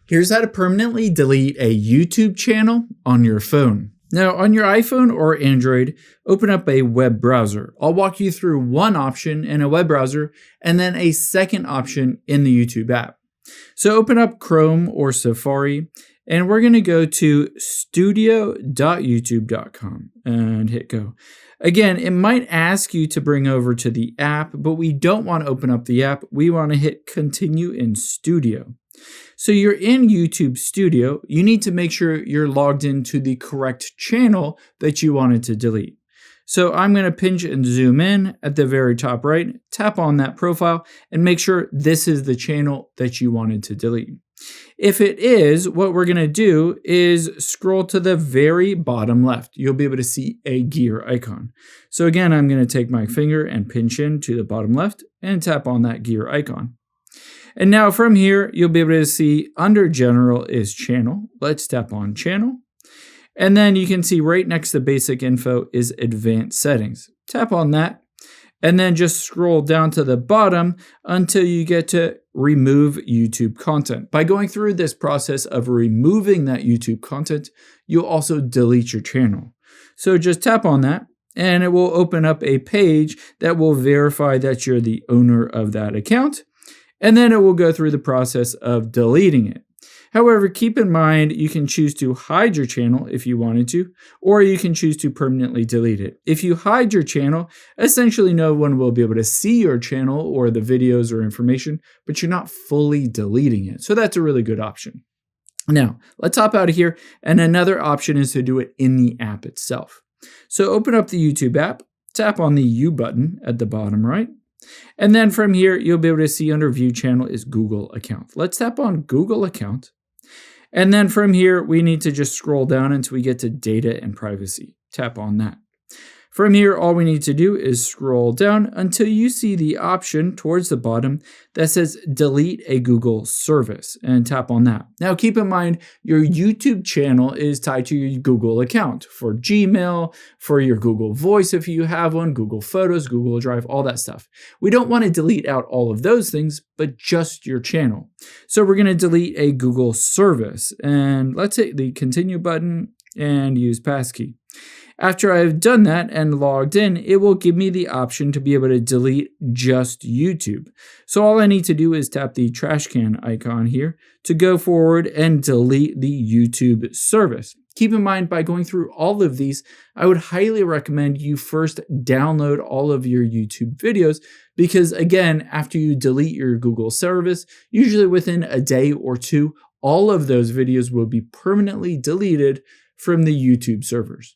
Here's how to permanently delete a YouTube channel on your phone. Now, on your iPhone or Android, open up a web browser. I'll walk you through one option in a web browser and then a second option in the YouTube app. So open up Chrome or Safari, and we're going to go to studio.youtube.com and hit go. Again, it might ask you to bring over to the app, but we don't want to open up the app. We want to hit continue in Studio. So you're in YouTube Studio. You need to make sure you're logged into the correct channel that you wanted to delete. So I'm going to pinch and zoom in at the very top right, tap on that profile, and make sure this is the channel that you wanted to delete. If it is, what we're going to do is scroll to the very bottom left. You'll be able to see a gear icon. So again, I'm going to take my finger and pinch in to the bottom left and tap on that gear icon. And now from here, you'll be able to see under general is channel. Let's tap on channel. And then you can see right next to basic info is advanced settings. Tap on that and then just scroll down to the bottom until you get to remove YouTube content. By going through this process of removing that YouTube content, you'll also delete your channel. So just tap on that and it will open up a page that will verify that you're the owner of that account. And then it will go through the process of deleting it. However, keep in mind, you can choose to hide your channel if you wanted to, or you can choose to permanently delete it. If you hide your channel, essentially no one will be able to see your channel or the videos or information, but you're not fully deleting it. So that's a really good option. Now, let's hop out of here. And another option is to do it in the app itself. So open up the YouTube app, tap on the U button at the bottom right. And then from here, you'll be able to see under view channel is Google account. Let's tap on Google account. And then from here, we need to just scroll down until we get to data and privacy. Tap on that. From here, all we need to do is scroll down until you see the option towards the bottom that says delete a Google service and tap on that. Now, keep in mind, your YouTube channel is tied to your Google account for Gmail, for your Google Voice if you have one, Google Photos, Google Drive, all that stuff. We don't want to delete out all of those things, but just your channel. So we're going to delete a Google service and let's hit the continue button and use passkey. After I've done that and logged in, it will give me the option to be able to delete just YouTube. So all I need to do is tap the trash can icon here to go forward and delete the YouTube service. Keep in mind, by going through all of these, I would highly recommend you first download all of your YouTube videos because, again, after you delete your Google service, usually within a day or two, all of those videos will be permanently deleted from the YouTube servers.